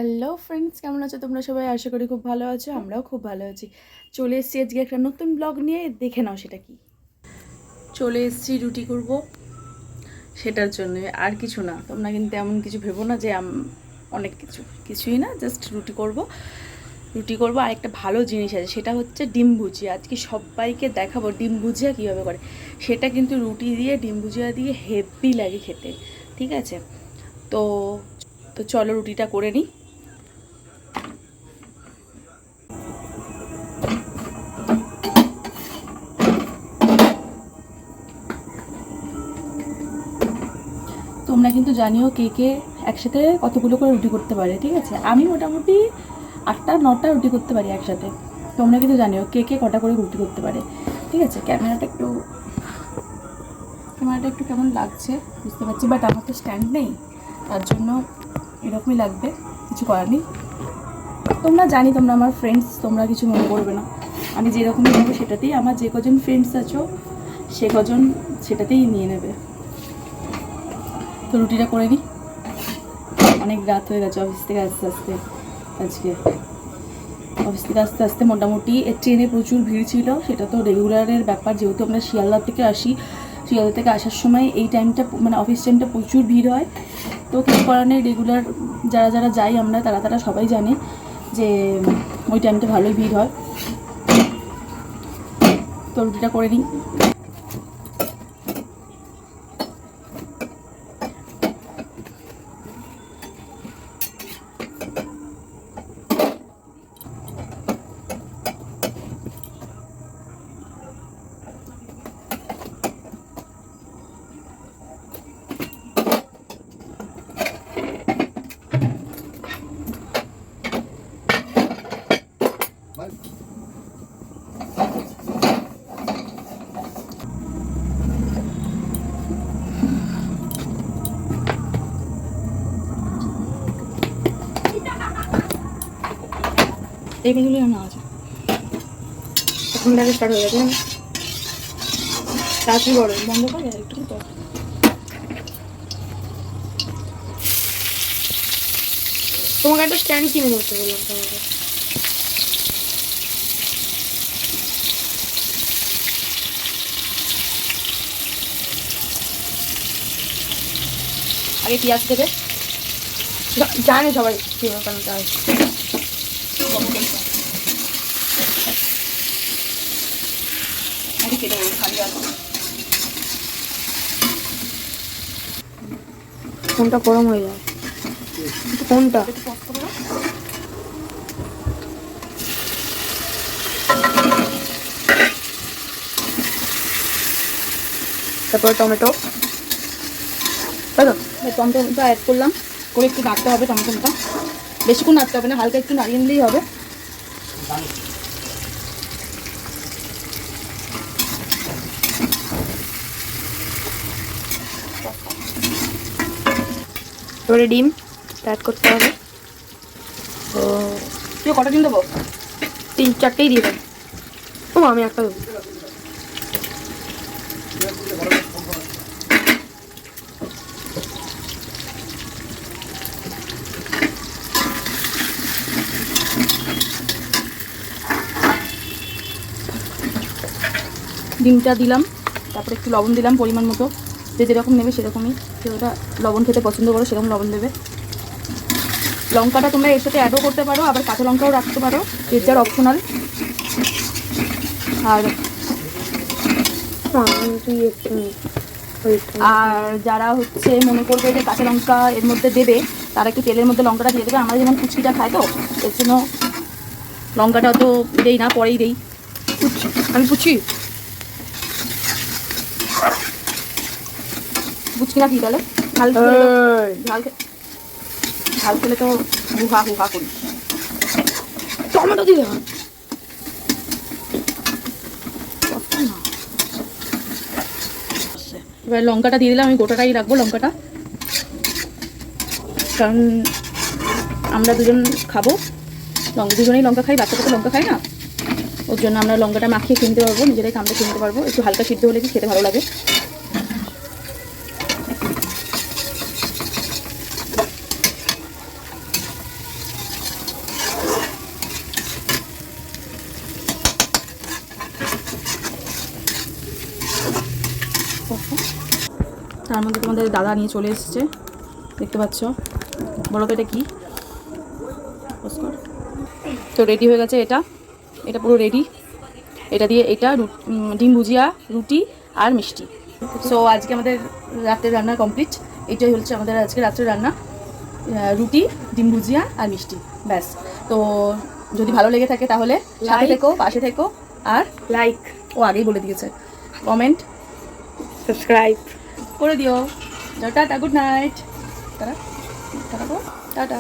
Hello friends, কেমন আছো তোমরা সবাই? আশা করি খুব ভালো আছো। আমরাও খুব ভালো আছি। চলে এসেছি আজকে একটা নতুন ব্লগ নিয়ে। দেখে নাও সেটা কি। চলে এসেছি রুটি করব, সেটার জন্য আর কিছু না। তোমরা কিন্তু এমন কিছু ভেবো না যে অনেক কিছুই না, জাস্ট রুটি করব। আর একটা ভালো জিনিস আছে, সেটা হচ্ছে ডিম ভুজিয়া। আজকে সবাইকে দেখাবো ডিম ভুজিয়া কীভাবে করে। সেটা কিন্তু রুটি দিয়ে ডিম ভুজিয়া দিয়ে হেভি লাগে খেতে। ঠিক আছে, তো তো চলো রুটিটা করে নিই। তোমরা কিন্তু জানিও কে কে একসাথে কতগুলো করে রুটি করতে পারে। ঠিক আছে, আমি মোটামুটি 8টা 9টা রুটি করতে পারি একসাথে। তোমরা কিন্তু জানিও কে কে কটা করে রুটি করতে পারে। ঠিক আছে, ক্যামেরাটা একটু কেমন লাগছে বুঝতে পারছি, বাট আমার তো স্ট্যান্ড নেই, তার জন্য এরকমই লাগবে, কিছু করার নেই। তোমরা আমার ফ্রেন্ডস, তোমরা কিছু মনে করবে না। আমি যেরকমই নেবো সেটাতেই, আমার যে কজন ফ্রেন্ডস আছো সে কজন সেটাতেই নিয়ে নেবে। তো রুটিটা করে নিই। অনেক রাত হয়ে গেছে অফিস থেকে আস্তে আস্তে মোটামুটি ট্রেনে প্রচুর ভিড় ছিল। সেটা তো রেগুলারের ব্যাপার, যেহেতু আমরা শিয়ালদা থেকে আসি। শিয়ালদা থেকে আসার সময় এই টাইমটা মানে অফিস টাইমটা প্রচুর ভিড় হয়। তো কিছু করার নেই, রেগুলার যারা যাই আমরা তারা সবাই জানে যে ওই টাইমটা ভালোই ভিড় হয়। তো রুটিটা করে নিই। এই মেনুগুলো না আছে, এখন থেকে স্টার্ট হয়ে গেছে। তাড়াতাড়ি বড় বন্ধ করে একটু তো। তোমাকে একটা স্ট্যান্ড কিনে ধরতে বললাম তোমাকে। আগে পেঁয়াজ দেবে, জানে সবাই কীভাবে বানাতে হয়। আগে কেটে নেবো খালি আছে। কোনটা গরম হয়ে যায়, কোনটা তারপর টমেটো, তাই তো টমেটোটা অ্যাড করলাম, করে একটু নাড়তে হবে। টমেটোটা বেশিক্ষণ নাড়তে হবে না, হালকা একটু নাড়িয়ে নিলেই হবে। এবারে ডিম অ্যাড করতে হবে। তো তুই কটা ডিম দেবো? 3-4টেই দিয়ে দেবো। ও আমি একটা দেবো। ডিমটা দিলাম, তারপরে একটু লবণ দিলাম পরিমাণ মতো। যে যেরকম নেবে সেরকমই, ওটা লবণ খেতে পছন্দ করো সেরকম লবণ দেবে। লঙ্কাটা তোমরা এর সাথে অ্যাডও করতে পারো, আবার কাঁচা লঙ্কাও রাখতে পারো, এর যার অপশনাল। আর যারা হচ্ছে মনে করবে যে কাঁচা লঙ্কা এর মধ্যে দেবে, তারা একটু তেলের মধ্যে লঙ্কাটা দিয়ে দেবে। আমরা যেমন কুচিটা খাই, তো এর জন্য লঙ্কাটা তো দেই না, পরেই দেই। আমি পুচি বুঝছি না কি তাহলে ঝাল খেলে তো হুহা করি। টমেটো দিলে এবার লঙ্কাটা দিয়ে দিলাম। আমি গোটাটাই রাখবো লঙ্কাটা, কারণ আমরা দুজন খাবো, দুজনেই লঙ্কা খাই, বাচ্চাটা তো লঙ্কা খাই না, ওর জন্য আমরা লঙ্কাটা মাখিয়ে কিনতে পারবো, নিজেরাই কামড়ে কিনতে পারবো। একটু হালকা সিদ্ধ হলে কি খেতে ভালো লাগে। তার মধ্যে তোমাদের দাদা নিয়ে চলে এসেছে, দেখতে পাচ্ছ। বলো তো এটা কী? তো রেডি হয়ে গেছে এটা, এটা পুরো রেডি। এটা দিয়ে এটা ডিম ভুজিয়া, রুটি আর মিষ্টি। সো আজকে আমাদের রাত্রের রান্না কমপ্লিট। এটাই হচ্ছে আমাদের আজকে রাত্রের রান্না, রুটি, ডিম ভুজিয়া আর মিষ্টি, ব্যাস। তো যদি ভালো লেগে থাকে তাহলে সাথে থেকো, পাশে থেকো, আর লাইক, ও আগেই বলে দিয়েছে, কমেন্ট, সাবস্ক্রাইব করে দিও। Tata, good night. Tata tata.